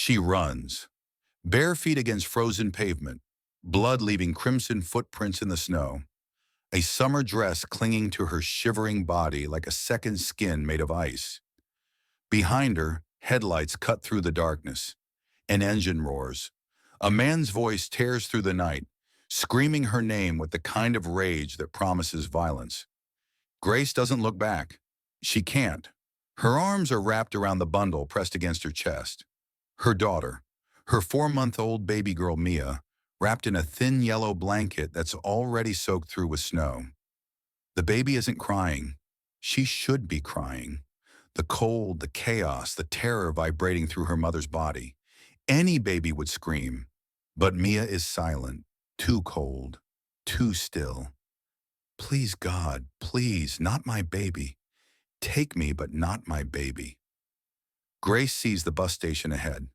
She runs, bare feet against frozen pavement, blood leaving crimson footprints in the snow, a summer dress clinging to her shivering body like a second skin made of ice. Behind her, headlights cut through the darkness. An engine roars. A man's voice tears through the night, screaming her name with the kind of rage that promises violence. Grace doesn't look back. She can't. Her arms are wrapped around the bundle pressed against her chest. Her daughter, her 4-month-old baby girl Mia, wrapped in a thin yellow blanket that's already soaked through with snow. The baby isn't crying. She should be crying. The cold, the chaos, the terror vibrating through her mother's body. Any baby would scream, but Mia is silent, too cold, too still. Please, God, please, not my baby. Take me, but not my baby. Grace sees the bus station ahead.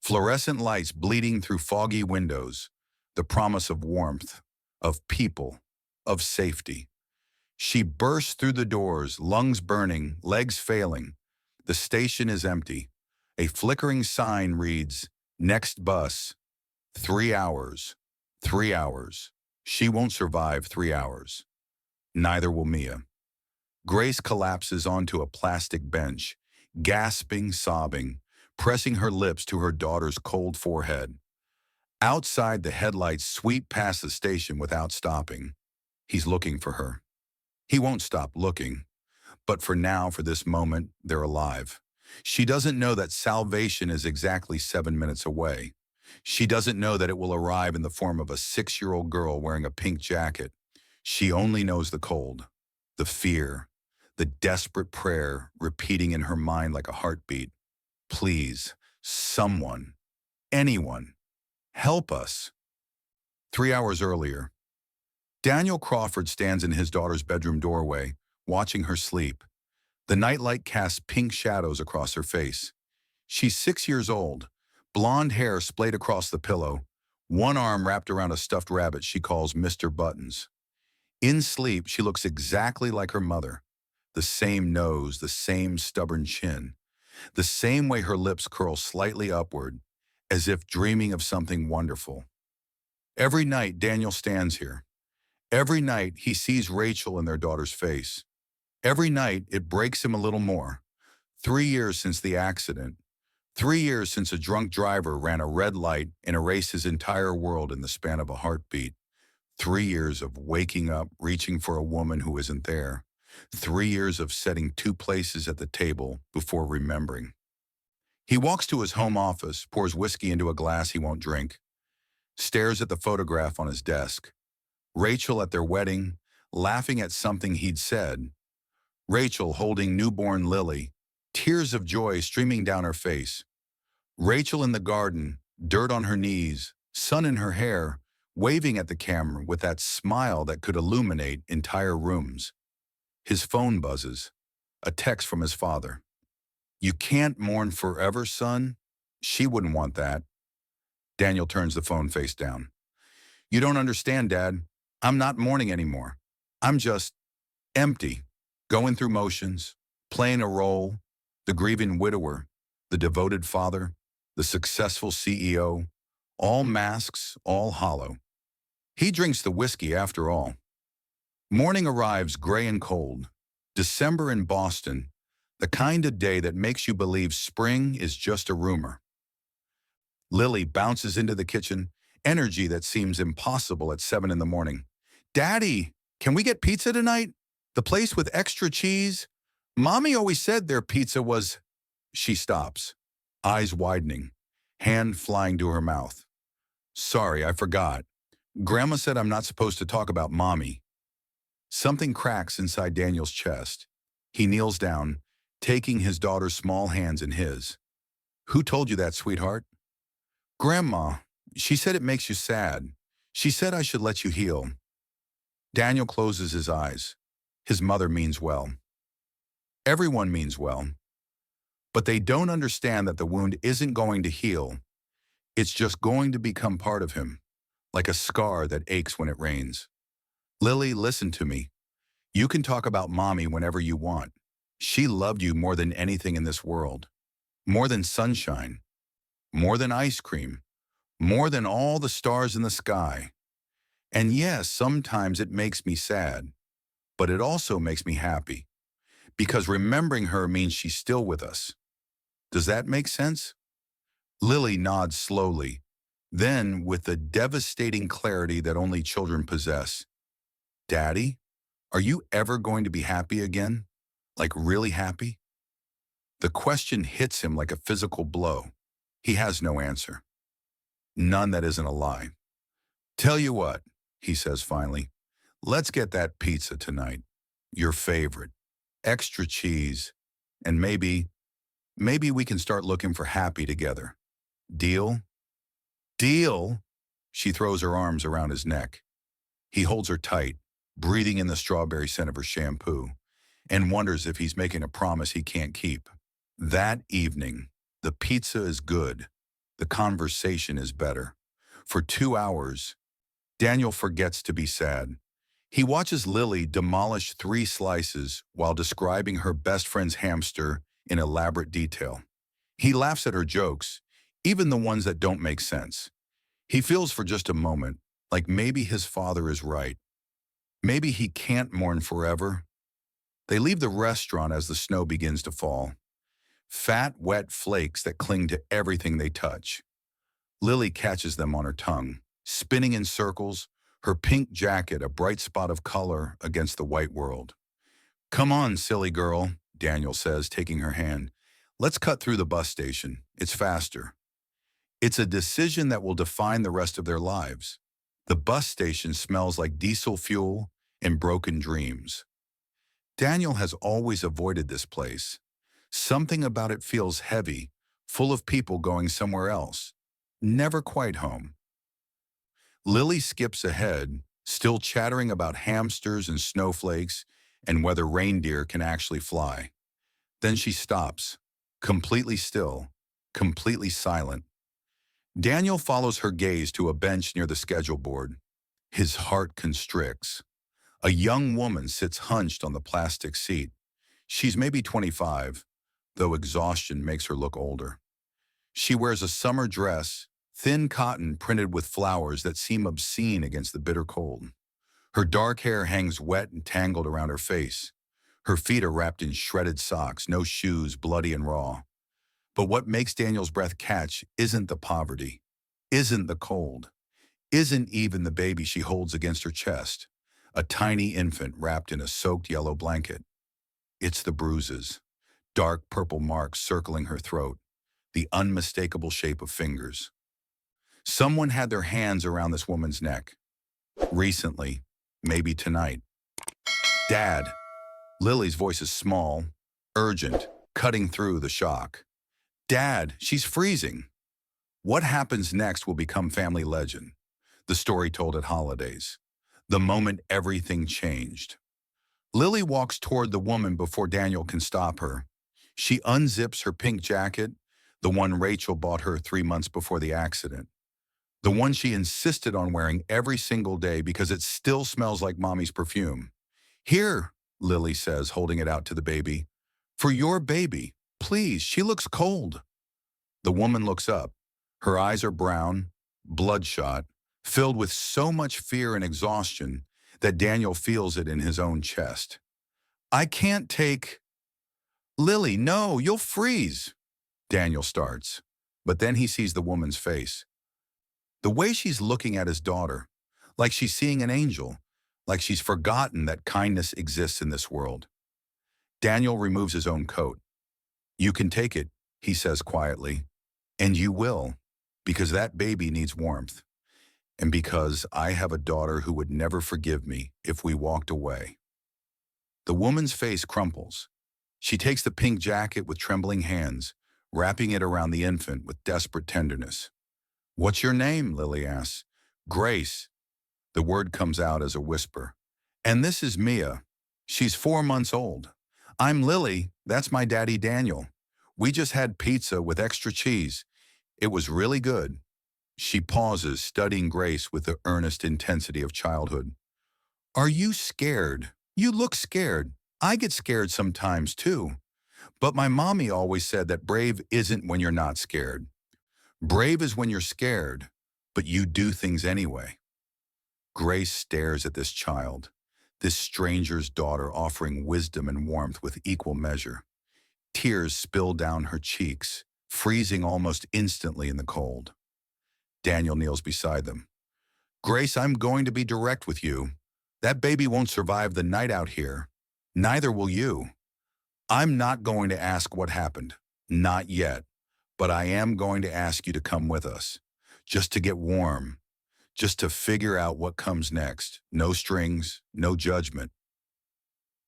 Fluorescent lights bleeding through foggy windows, the promise of warmth, of people, of safety. She bursts through the doors, lungs burning, legs failing. The station is empty. A flickering sign reads, "Next bus, 3 hours, 3 hours." She won't survive 3 hours. Neither will Mia. Grace collapses onto a plastic bench, gasping, sobbing, pressing her lips to her daughter's cold forehead. Outside, the headlights sweep past the station without stopping. He's looking for her. He won't stop looking. But for now, for this moment, they're alive. She doesn't know that salvation is exactly 7 minutes away. She doesn't know that it will arrive in the form of a 6-year-old girl wearing a pink jacket. She only knows the cold, the fear, the desperate prayer repeating in her mind like a heartbeat. Please, someone, anyone, help us. 3 hours earlier, Daniel Crawford stands in his daughter's bedroom doorway, watching her sleep. The nightlight casts pink shadows across her face. She's 6 years old, blonde hair splayed across the pillow, one arm wrapped around a stuffed rabbit she calls Mr. Buttons. In sleep, she looks exactly like her mother. The same nose, the same stubborn chin, the same way her lips curl slightly upward, as if dreaming of something wonderful. Every night, Daniel stands here. Every night, he sees Rachel in their daughter's face. Every night, it breaks him a little more. 3 years since the accident. 3 years since a drunk driver ran a red light and erased his entire world in the span of a heartbeat. 3 years of waking up, reaching for a woman who isn't there. 3 years of setting 2 places at the table before remembering. He walks to his home office, pours whiskey into a glass he won't drink, stares at the photograph on his desk. Rachel at their wedding, laughing at something he'd said. Rachel holding newborn Lily, tears of joy streaming down her face. Rachel in the garden, dirt on her knees, sun in her hair, waving at the camera with that smile that could illuminate entire rooms. His phone buzzes, a text from his father. "You can't mourn forever, son?" She wouldn't want that. Daniel turns the phone face down. "You don't understand, Dad. I'm not mourning anymore. I'm just empty, going through motions, playing a role, the grieving widower, the devoted father, the successful CEO, all masks, all hollow." He drinks the whiskey after all. Morning arrives gray and cold. December in Boston, the kind of day that makes you believe spring is just a rumor. Lily bounces into the kitchen, energy that seems impossible at 7 in the morning. "Daddy, can we get pizza tonight? The place with extra cheese? Mommy always said their pizza was..." She stops, eyes widening, hand flying to her mouth. "Sorry, I forgot. Grandma said I'm not supposed to talk about Mommy." Something cracks inside Daniel's chest. He kneels down, taking his daughter's small hands in his. "Who told you that, sweetheart?" "Grandma. She said it makes you sad. She said I should let you heal." Daniel closes his eyes. His mother means well. Everyone means well. But they don't understand that the wound isn't going to heal. It's just going to become part of him, like a scar that aches when it rains. "Lily, listen to me. You can talk about Mommy whenever you want. She loved you more than anything in this world. More than sunshine. more than ice cream, more than all the stars in the sky. And yes, sometimes it makes me sad, but it also makes me happy, because remembering her means she's still with us. Does that make sense? Lily nods slowly. Then, with the devastating clarity that only children possess, Daddy, are you ever going to be happy again? Like really happy? The question hits him like a physical blow. He has no answer. None that isn't a lie. Tell you what, he says finally, let's get that pizza tonight. Your favorite. Extra cheese. And maybe we can start looking for happy together. Deal? Deal? She throws her arms around his neck. He holds her tight, breathing in the strawberry scent of her shampoo, and wonders if he's making a promise he can't keep. That evening, the pizza is good. The conversation is better. For 2 hours, Daniel forgets to be sad. He watches Lily demolish 3 slices while describing her best friend's hamster in elaborate detail. He laughs at her jokes, even the ones that don't make sense. He feels for just a moment like maybe his father is right. Maybe he can't mourn forever. They leave the restaurant as the snow begins to fall. Fat, wet flakes that cling to everything they touch. Lily catches them on her tongue, spinning in circles, her pink jacket a bright spot of color against the white world. Come on, silly girl, Daniel says, taking her hand. Let's cut through the bus station. It's faster. It's a decision that will define the rest of their lives. The bus station smells like diesel fuel and broken dreams. Daniel has always avoided this place. Something about it feels heavy, full of people going somewhere else. Never quite home. Lily skips ahead, still chattering about hamsters and snowflakes and whether reindeer can actually fly. Then she stops, completely still, completely silent. Daniel follows her gaze to a bench near the schedule board. His heart constricts. A young woman sits hunched on the plastic seat. She's maybe 25, though exhaustion makes her look older. She wears a summer dress, thin cotton printed with flowers that seem obscene against the bitter cold. Her dark hair hangs wet and tangled around her face. Her feet are wrapped in shredded socks, no shoes, bloody and raw. But what makes Daniel's breath catch isn't the poverty, isn't the cold, isn't even the baby she holds against her chest, a tiny infant wrapped in a soaked yellow blanket. It's the bruises, dark purple marks circling her throat, the unmistakable shape of fingers. Someone had their hands around this woman's neck. Recently, maybe tonight. Dad. Lily's voice is small, urgent, cutting through the shock. Dad, she's freezing. What happens next will become family legend. The story told at holidays. The moment everything changed. Lily walks toward the woman before Daniel can stop her. She unzips her pink jacket, the one Rachel bought her 3 months before the accident. The one she insisted on wearing every single day because it still smells like mommy's perfume. Here, Lily says, holding it out to the baby. For your baby. Please, she looks cold. The woman looks up. Her eyes are brown, bloodshot, filled with so much fear and exhaustion that Daniel feels it in his own chest. I can't take... Lily, no, you'll freeze. Daniel starts, but then he sees the woman's face. The way she's looking at his daughter, like she's seeing an angel, like she's forgotten that kindness exists in this world. Daniel removes his own coat. You can take it, he says quietly, and you will, because that baby needs warmth, and because I have a daughter who would never forgive me if we walked away. The woman's face crumples. She takes the pink jacket with trembling hands, wrapping it around the infant with desperate tenderness. What's your name? Lily asks. Grace. The word comes out as a whisper. And this is Mia. She's 4 months old. I'm Lily. That's my daddy Daniel. We just had pizza with extra cheese. It was really good. She pauses, studying Grace with the earnest intensity of childhood. Are you scared? You look scared. I get scared sometimes too. But my mommy always said that brave isn't when you're not scared. Brave is when you're scared, but you do things anyway. Grace stares at this child, this stranger's daughter offering wisdom and warmth with equal measure. Tears spill down her cheeks, freezing almost instantly in the cold. Daniel kneels beside them. Grace, I'm going to be direct with you. That baby won't survive the night out here. Neither will you. I'm not going to ask what happened. Not yet. But I am going to ask you to come with us. Just to get warm. Just to figure out what comes next. No strings, no judgment.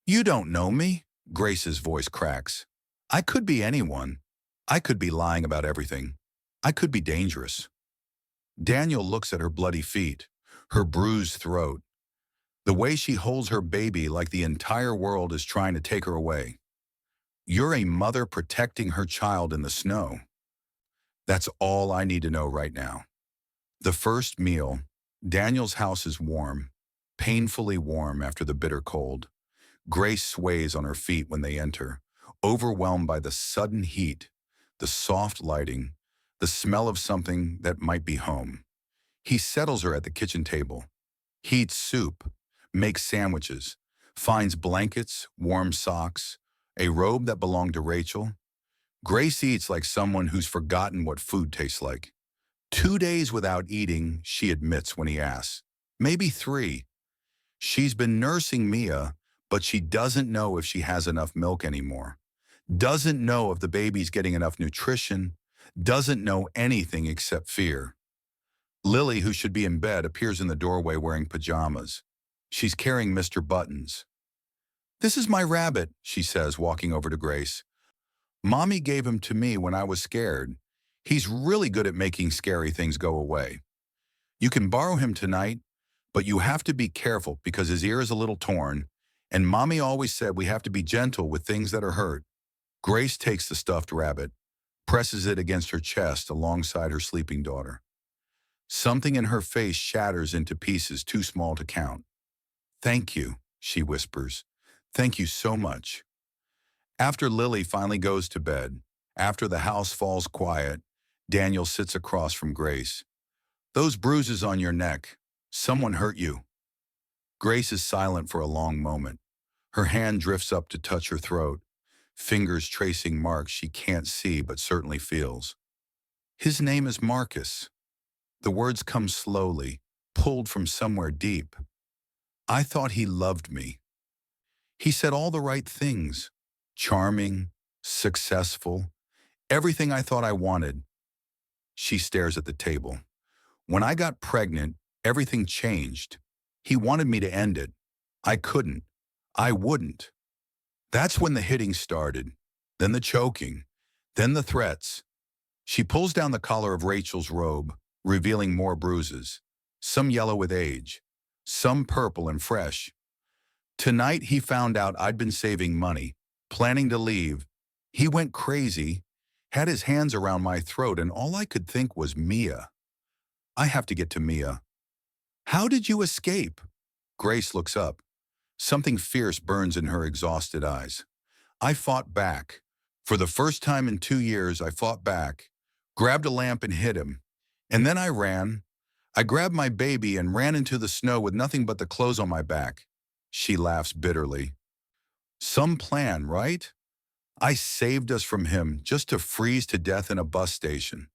You don't know me, Grace's voice cracks. I could be anyone. I could be lying about everything. I could be dangerous. Daniel looks at her bloody feet, her bruised throat, the way she holds her baby like the entire world is trying to take her away. You're a mother protecting her child in the snow. That's all I need to know right now. The first meal, Daniel's house is warm, painfully warm after the bitter cold. Grace sways on her feet when they enter, overwhelmed by the sudden heat, the soft lighting, the smell of something that might be home. He settles her at the kitchen table, heats soup, makes sandwiches, finds blankets, warm socks, a robe that belonged to Rachel. Grace eats like someone who's forgotten what food tastes like. 2 days without eating, she admits when he asks. Maybe 3. She's been nursing Mia, but she doesn't know if she has enough milk anymore. Doesn't know if the baby's getting enough nutrition. Doesn't know anything except fear. Lily, who should be in bed, appears in the doorway wearing pajamas. She's carrying Mr. Buttons. This is my rabbit, she says, walking over to Grace. Mommy gave him to me when I was scared. He's really good at making scary things go away. You can borrow him tonight, but you have to be careful because his ear is a little torn, and Mommy always said we have to be gentle with things that are hurt. Grace takes the stuffed rabbit, presses it against her chest alongside her sleeping daughter. Something in her face shatters into pieces too small to count. Thank you, she whispers. Thank you so much. After Lily finally goes to bed, after the house falls quiet, Daniel sits across from Grace. Those bruises on your neck, someone hurt you. Grace is silent for a long moment. Her hand drifts up to touch her throat, fingers tracing marks she can't see but certainly feels. His name is Marcus. The words come slowly, pulled from somewhere deep. I thought he loved me. He said all the right things. Charming, successful, everything I thought I wanted. She stares at the table. When I got pregnant, everything changed. He wanted me to end it. I couldn't. I wouldn't. That's when the hitting started, then the choking, then the threats. She pulls down the collar of Rachel's robe, revealing more bruises, some yellow with age, some purple and fresh. Tonight he found out I'd been saving money, planning to leave. He went crazy, had his hands around my throat, and all I could think was Mia. I have to get to Mia. How did you escape? Grace looks up. Something fierce burns in her exhausted eyes. I fought back. For the first time in 2 years, I fought back, grabbed a lamp and hit him. And then I ran. I grabbed my baby and ran into the snow with nothing but the clothes on my back. She laughs bitterly. Some plan, right? I saved us from him just to freeze to death in a bus station.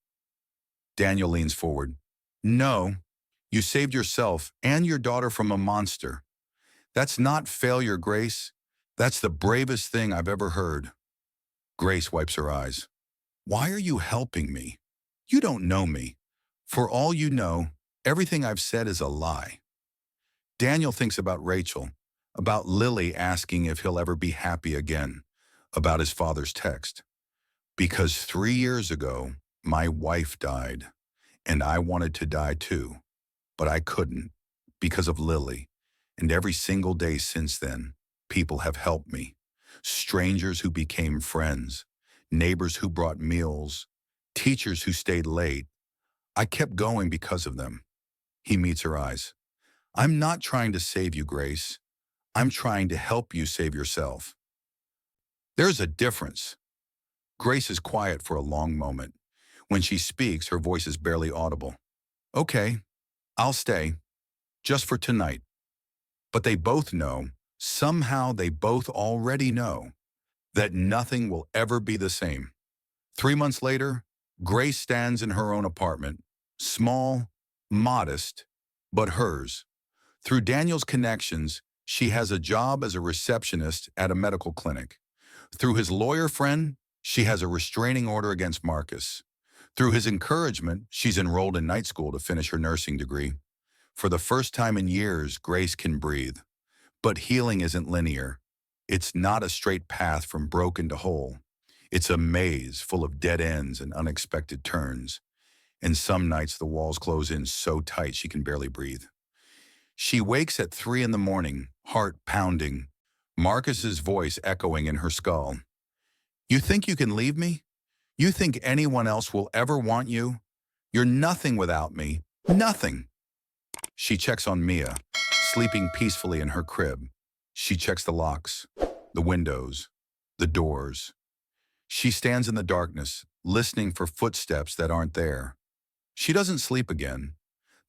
Daniel leans forward. No, you saved yourself and your daughter from a monster. That's not failure, Grace. That's the bravest thing I've ever heard. Grace wipes her eyes. Why are you helping me? You don't know me. For all you know, everything I've said is a lie. Daniel thinks about Rachel, about Lily asking if he'll ever be happy again, about his father's text. Because 3 years ago, my wife died, and I wanted to die too, but I couldn't because of Lily. And every single day since then, people have helped me. Strangers who became friends, neighbors who brought meals, teachers who stayed late. I kept going because of them. He meets her eyes. I'm not trying to save you, Grace. I'm trying to help you save yourself. There's a difference. Grace is quiet for a long moment. When she speaks, her voice is barely audible. Okay, I'll stay, just for tonight. But they both know, somehow they both already know, that nothing will ever be the same. 3 months later, Grace stands in her own apartment, small, modest, but hers. Through Daniel's connections, she has a job as a receptionist at a medical clinic. Through his lawyer friend, she has a restraining order against Marcus. Through his encouragement, she's enrolled in night school to finish her nursing degree. For the first time in years, Grace can breathe. But healing isn't linear. It's not a straight path from broken to whole. It's a maze full of dead ends and unexpected turns. And some nights the walls close in so tight she can barely breathe. She wakes at 3 in the morning, heart pounding, Marcus's voice echoing in her skull. You think you can leave me? You think anyone else will ever want you? You're nothing without me. Nothing. She checks on Mia, sleeping peacefully in her crib. She checks the locks, the windows, the doors. She stands in the darkness, listening for footsteps that aren't there. She doesn't sleep again.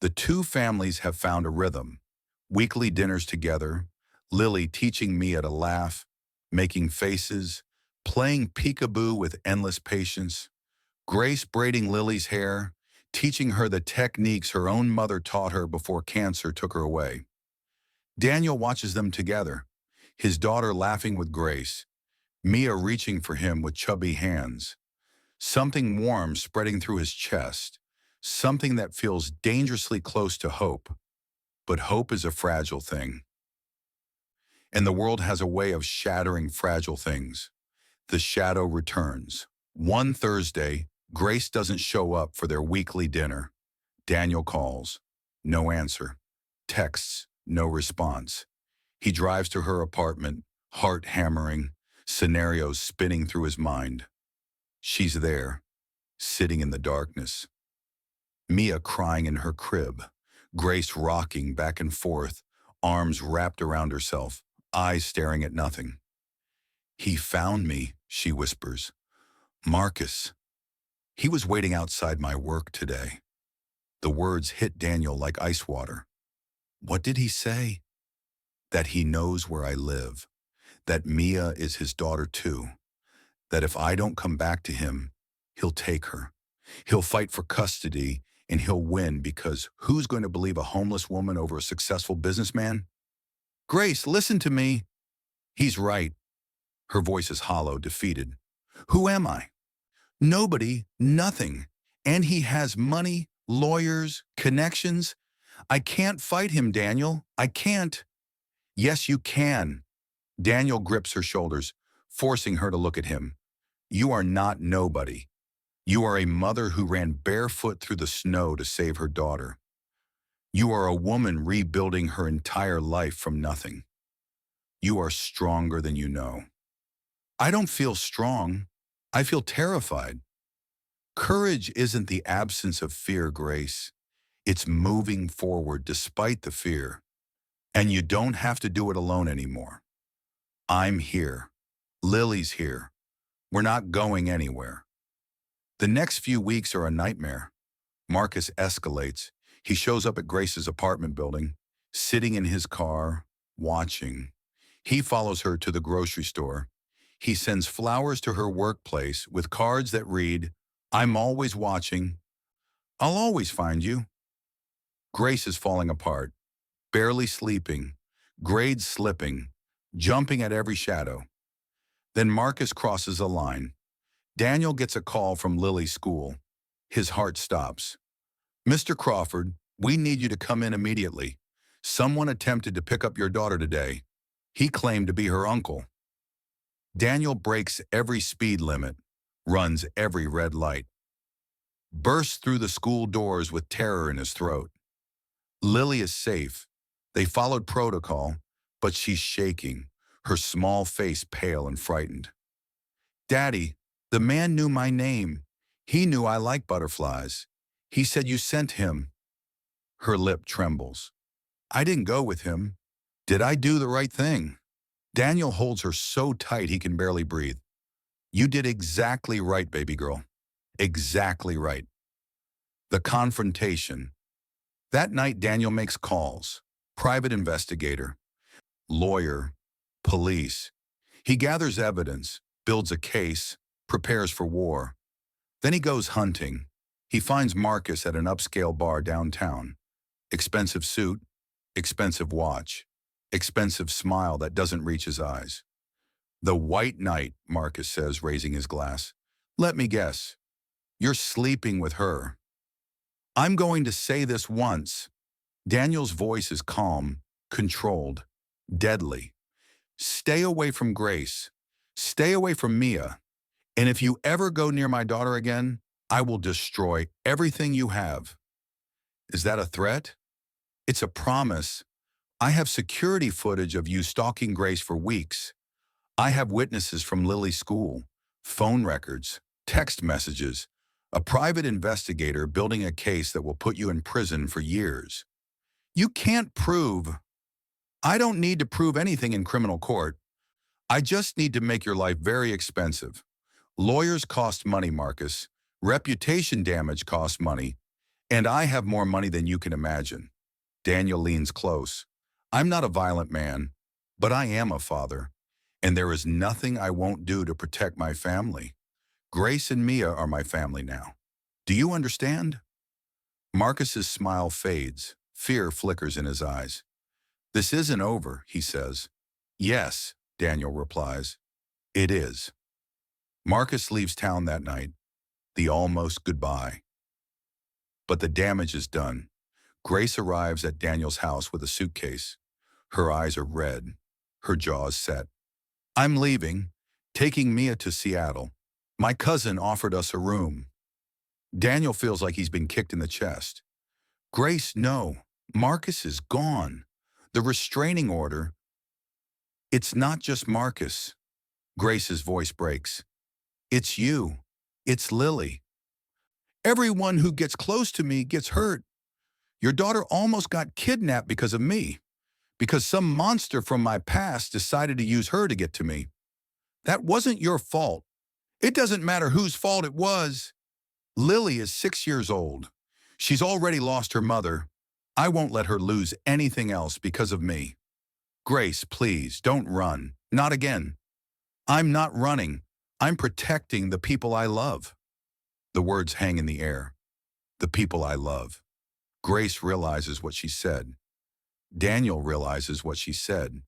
The two families have found a rhythm. Weekly dinners together, Lily teaching Mia to laugh, making faces, playing peekaboo with endless patience, Grace braiding Lily's hair, teaching her the techniques her own mother taught her before cancer took her away. Daniel watches them together, his daughter laughing with Grace, Mia reaching for him with chubby hands. Something warm spreading through his chest, something that feels dangerously close to hope. But hope is a fragile thing. And the world has a way of shattering fragile things. The shadow returns. One Thursday, Grace doesn't show up for their weekly dinner. Daniel calls. No answer. Texts. No response. He drives to her apartment, heart hammering, scenarios spinning through his mind. She's there, sitting in the darkness. Mia crying in her crib, Grace rocking back and forth, arms wrapped around herself, eyes staring at nothing. He found me, she whispers. Marcus. He was waiting outside my work today. The words hit Daniel like ice water. What did he say? That he knows where I live. That Mia is his daughter too. That if I don't come back to him, he'll take her. He'll fight for custody and he'll win because who's going to believe a homeless woman over a successful businessman? Grace, listen to me. He's right. Her voice is hollow, defeated. Who am I? Nobody, nothing. And he has money, lawyers, connections. I can't fight him, Daniel. I can't. Yes, you can. Daniel grips her shoulders, forcing her to look at him. You are not nobody. You are a mother who ran barefoot through the snow to save her daughter. You are a woman rebuilding her entire life from nothing. You are stronger than you know. I don't feel strong. I feel terrified. Courage isn't the absence of fear, Grace. It's moving forward despite the fear. And you don't have to do it alone anymore. I'm here. Lily's here. We're not going anywhere. The next few weeks are a nightmare. Marcus escalates. He shows up at Grace's apartment building, sitting in his car, watching. He follows her to the grocery store. He sends flowers to her workplace with cards that read, I'm always watching. I'll always find you. Grace is falling apart, barely sleeping, grades slipping, jumping at every shadow. Then Marcus crosses a line. Daniel gets a call from Lily's school. His heart stops. Mr. Crawford, we need you to come in immediately. Someone attempted to pick up your daughter today. He claimed to be her uncle. Daniel breaks every speed limit, runs every red light, bursts through the school doors with terror in his throat. Lily is safe. They followed protocol, but she's shaking, her small face pale and frightened. Daddy, the man knew my name. He knew I like butterflies. He said you sent him. Her lip trembles. I didn't go with him. Did I do the right thing? Daniel holds her so tight he can barely breathe. You did exactly right, baby girl. Exactly right. The confrontation. That night, Daniel makes calls. Private investigator, lawyer, police. He gathers evidence, builds a case, prepares for war. Then he goes hunting. He finds Marcus at an upscale bar downtown. Expensive suit, expensive watch, expensive smile that doesn't reach his eyes. The white knight, Marcus says, raising his glass. Let me guess, you're sleeping with her. I'm going to say this once. Daniel's voice is calm, controlled, deadly. Stay away from Grace. Stay away from Mia. And if you ever go near my daughter again, I will destroy everything you have. Is that a threat? It's a promise. I have security footage of you stalking Grace for weeks. I have witnesses from Lily's school, phone records, text messages, a private investigator building a case that will put you in prison for years. You can't prove. I don't need to prove anything in criminal court. I just need to make your life very expensive. Lawyers cost money, Marcus. Reputation damage costs money. And I have more money than you can imagine. Daniel leans close. I'm not a violent man, but I am a father. And there is nothing I won't do to protect my family. Grace and Mia are my family now. Do you understand? Marcus's smile fades. Fear flickers in his eyes. This isn't over, he says. Yes, Daniel replies. It is. Marcus leaves town that night, the almost goodbye. But the damage is done. Grace arrives at Daniel's house with a suitcase. Her eyes are red, her jaws set. I'm leaving, taking Mia to Seattle. My cousin offered us a room. Daniel feels like he's been kicked in the chest. Grace, no. Marcus is gone. The restraining order. It's not just Marcus. Grace's voice breaks. It's you. It's Lily. Everyone who gets close to me gets hurt. Your daughter almost got kidnapped because of me, because some monster from my past decided to use her to get to me. That wasn't your fault. It doesn't matter whose fault it was. Lily is 6 years old. She's already lost her mother. I won't let her lose anything else because of me. Grace, please, don't run. Not again. I'm not running. I'm protecting the people I love. The words hang in the air. The people I love. Grace realizes what she said. Daniel realizes what she said.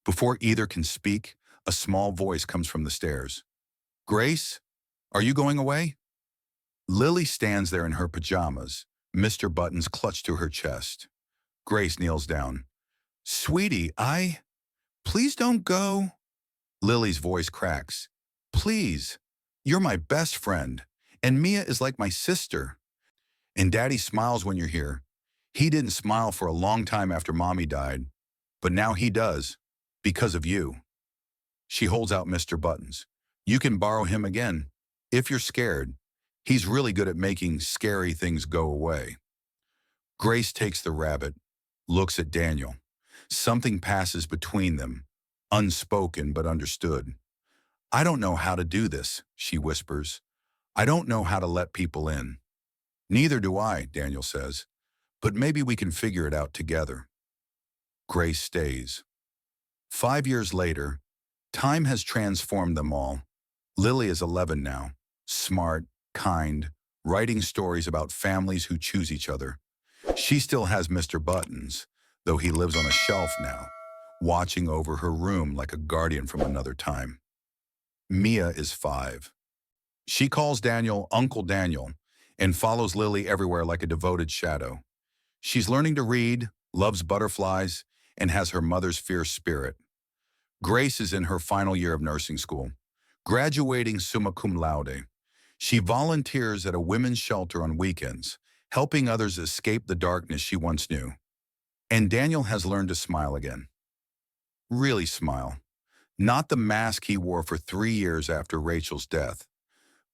Before either can speak, a small voice comes from the stairs. Grace, are you going away? Lily stands there in her pajamas, Mr. Buttons clutched to her chest. Grace kneels down. Sweetie, please don't go. Lily's voice cracks. Please, you're my best friend, and Mia is like my sister. And Daddy smiles when you're here. He didn't smile for a long time after Mommy died, but now he does, because of you. She holds out Mr. Buttons. You can borrow him again, if you're scared. He's really good at making scary things go away. Grace takes the rabbit, looks at Daniel. Something passes between them, unspoken but understood. I don't know how to do this, she whispers. I don't know how to let people in. Neither do I, Daniel says, but maybe we can figure it out together. Grace stays. 5 years later, time has transformed them all. Lily is 11 now, smart, kind, writing stories about families who choose each other. She still has Mr. Buttons, though he lives on a shelf now, watching over her room like a guardian from another time. Mia is 5. She calls Daniel Uncle Daniel and follows Lily everywhere like a devoted shadow. She's learning to read, loves butterflies, and has her mother's fierce spirit. Grace is in her final year of nursing school, graduating summa cum laude. She volunteers at a women's shelter on weekends, helping others escape the darkness she once knew. And Daniel has learned to smile again. Really smile. Not the mask he wore for 3 years after Rachel's death,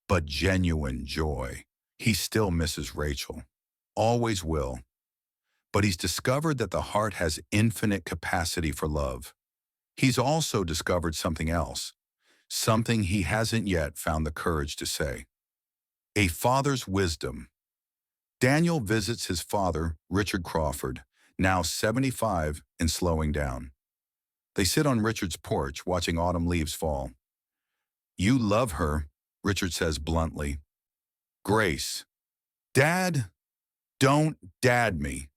but genuine joy. He still misses Rachel. Always will. But he's discovered that the heart has infinite capacity for love. He's also discovered something else, something he hasn't yet found the courage to say. A father's wisdom. Daniel visits his father, Richard Crawford, now 75 and slowing down. They sit on Richard's porch watching autumn leaves fall. "You love her," Richard says bluntly. "Grace." "Dad, don't dad me.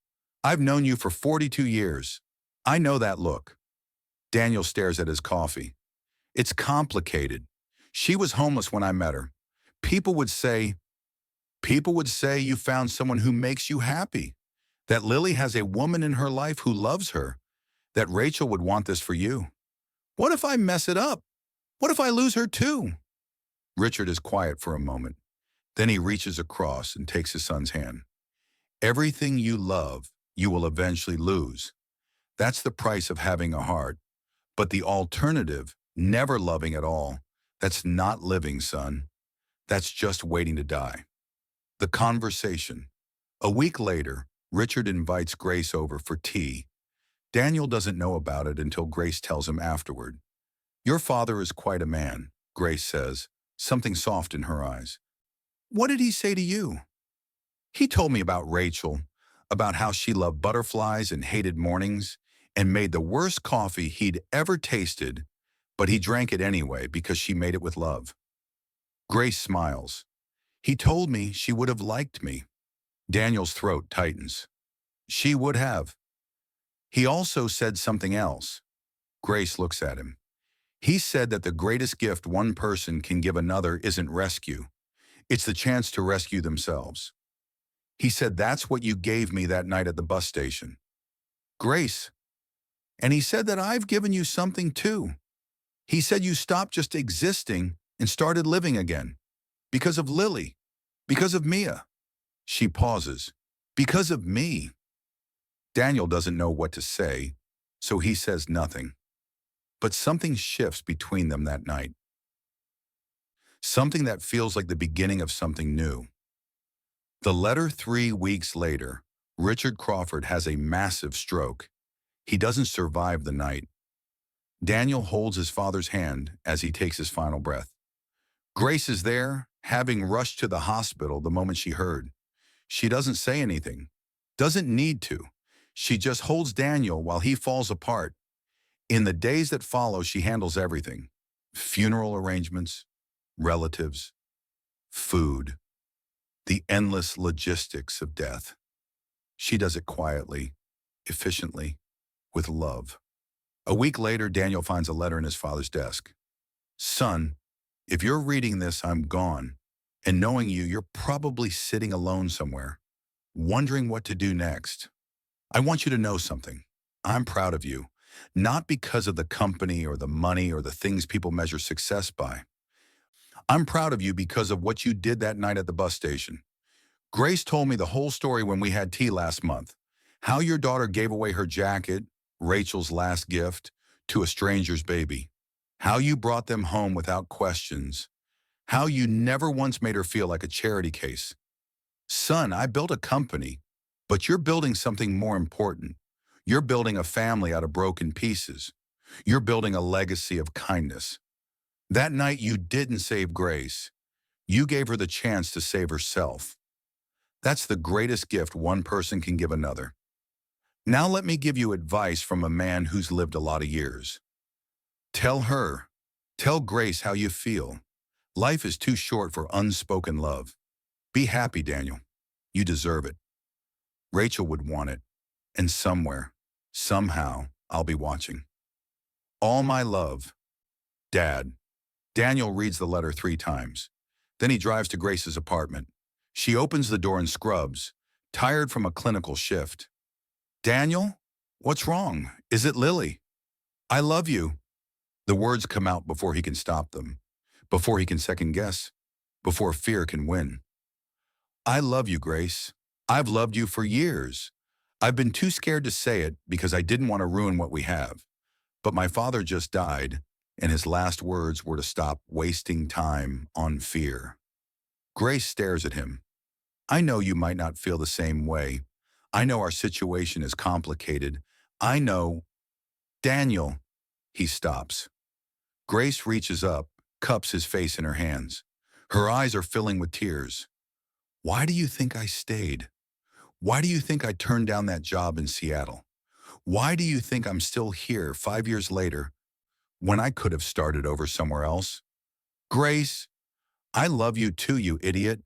I've known you for 42 years. I know that look." Daniel stares at his coffee. "It's complicated. She was homeless when I met her. People would say, People would say you found someone who makes you happy, that Lily has a woman in her life who loves her, that Rachel would want this for you. What if I mess it up? What if I lose her too?" Richard is quiet for a moment. Then he reaches across and takes his son's hand. "Everything you love, you will eventually lose. That's the price of having a heart. But the alternative, never loving at all, that's not living, son. That's just waiting to die." The conversation. A week later, Richard invites Grace over for tea. Daniel doesn't know about it until Grace tells him afterward. "Your father is quite a man," Grace says, something soft in her eyes. "What did he say to you?" "He told me about Rachel, about how she loved butterflies and hated mornings, and made the worst coffee he'd ever tasted, but he drank it anyway because she made it with love." Grace smiles. "He told me she would have liked me." Daniel's throat tightens. "She would have." "He also said something else." Grace looks at him. "He said that the greatest gift one person can give another isn't rescue. It's the chance to rescue themselves. He said that's what you gave me that night at the bus station." "Grace." "And he said that I've given you something too. He said you stopped just existing and started living again. Because of Lily. Because of Mia." She pauses. "Because of me." Daniel doesn't know what to say, so he says nothing. But something shifts between them that night. Something that feels like the beginning of something new. The letter 3 weeks later, Richard Crawford has a massive stroke. He doesn't survive the night. Daniel holds his father's hand as he takes his final breath. Grace is there, having rushed to the hospital the moment she heard. She doesn't say anything, doesn't need to. She just holds Daniel while he falls apart. In the days that follow, she handles everything. Funeral arrangements, relatives, food, the endless logistics of death. She does it quietly, efficiently, with love. A week later, Daniel finds a letter in his father's desk. "Son, if you're reading this, I'm gone. And knowing you, you're probably sitting alone somewhere, wondering what to do next. I want you to know something. I'm proud of you, not because of the company or the money or the things people measure success by. I'm proud of you because of what you did that night at the bus station. Grace told me the whole story when we had tea last month. How your daughter gave away her jacket, Rachel's last gift, to a stranger's baby. How you brought them home without questions. How you never once made her feel like a charity case. Son, I built a company, but you're building something more important. You're building a family out of broken pieces. You're building a legacy of kindness. That night you didn't save Grace. You gave her the chance to save herself. That's the greatest gift one person can give another. Now let me give you advice from a man who's lived a lot of years. Tell Grace how you feel. Life is too short for unspoken love. Be happy, Daniel. You deserve it. Rachel would want it. And somewhere, somehow, I'll be watching. All my love, Dad." Daniel reads the letter 3 times. Then he drives to Grace's apartment. She opens the door and scrubs, tired from a clinical shift. "Daniel, what's wrong? Is it Lily?" "I love you." The words come out before he can stop them, before he can second guess, before fear can win. "I love you, Grace. I've loved you for years. I've been too scared to say it because I didn't want to ruin what we have. But my father just died, and his last words were to stop wasting time on fear." Grace stares at him. "I know you might not feel the same way. I know our situation is complicated. I know—" "Daniel." He stops. Grace reaches up, cups his face in her hands. Her eyes are filling with tears. Why do you think I stayed? Why do you think I turned down that job in Seattle? Why do you think I'm still here 5 years later when I could have started over somewhere else? Grace, I love you too, you idiot.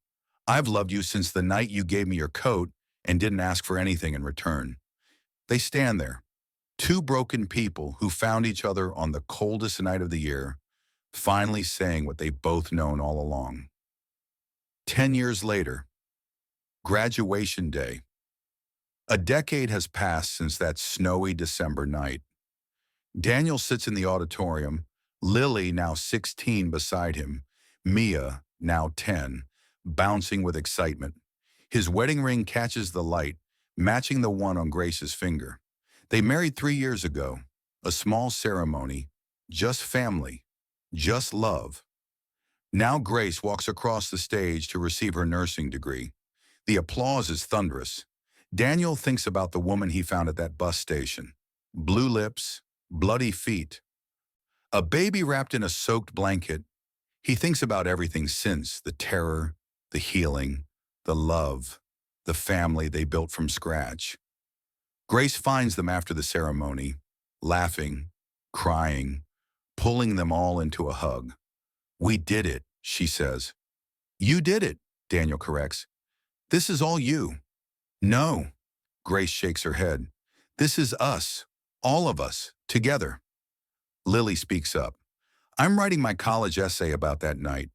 I've loved you since the night you gave me your coat and didn't ask for anything in return. They stand there, two broken people who found each other on the coldest night of the year, finally saying what they've both known all along. 10 years later, graduation day. A decade has passed since that snowy December night. Daniel sits in the auditorium, Lily, now 16, beside him, Mia, now 10, bouncing with excitement. His wedding ring catches the light, matching the one on Grace's finger. They married 3 years ago, a small ceremony, just family, just love. Now Grace walks across the stage to receive her nursing degree. The applause is thunderous. Daniel thinks about the woman he found at that bus station. Blue lips, bloody feet, a baby wrapped in a soaked blanket. He thinks about everything since, the terror, the healing, the love, the family they built from scratch. Grace finds them after the ceremony, laughing, crying, pulling them all into a hug. We did it, she says. You did it, Daniel corrects. This is all you. No, Grace shakes her head. This is us, all of us, together. Lily speaks up. I'm writing my college essay about that night,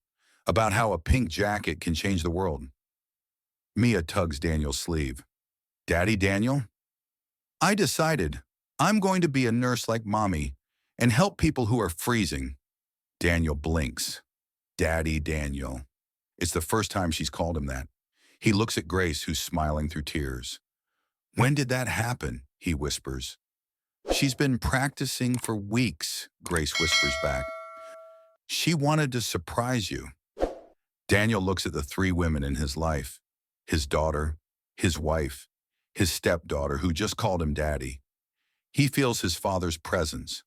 about how a pink jacket can change the world. Mia tugs Daniel's sleeve. Daddy Daniel? I decided I'm going to be a nurse like Mommy and help people who are freezing. Daniel blinks. Daddy Daniel. It's the first time she's called him that. He looks at Grace, who's smiling through tears. When did that happen? He whispers. She's been practicing for weeks, Grace whispers back. She wanted to surprise you. Daniel looks at the three women in his life, his daughter, his wife, his stepdaughter, who just called him Daddy. He feels his father's presence,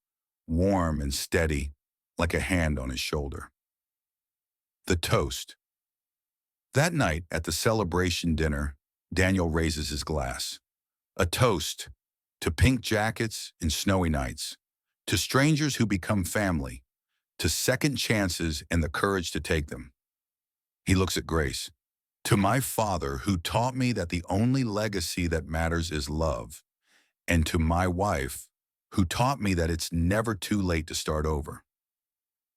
warm and steady, like a hand on his shoulder. The toast. That night at the celebration dinner, Daniel raises his glass. A toast to pink jackets and snowy nights, to strangers who become family, to second chances and the courage to take them. He looks at Grace. To my father, who taught me that the only legacy that matters is love, and to my wife, who taught me that it's never too late to start over.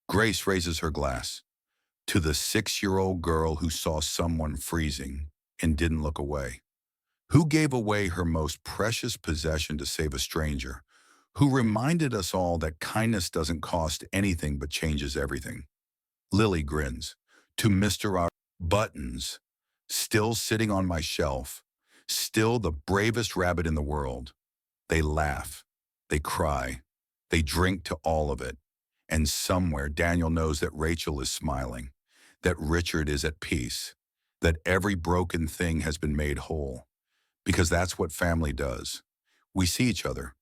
Grace raises her glass. To the 6-year-old girl who saw someone freezing and didn't look away, who gave away her most precious possession to save a stranger, who reminded us all that kindness doesn't cost anything but changes everything. Lily grins. To Mr. R. Buttons, still sitting on my shelf, still the bravest rabbit in the world. They laugh, they cry, they drink to all of it. And somewhere Daniel knows that Rachel is smiling, that Richard is at peace, that every broken thing has been made whole. Because that's what family does. We see each other,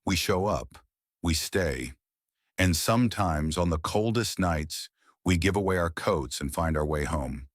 we show up, we stay. And sometimes on the coldest nights, we give away our coats and find our way home.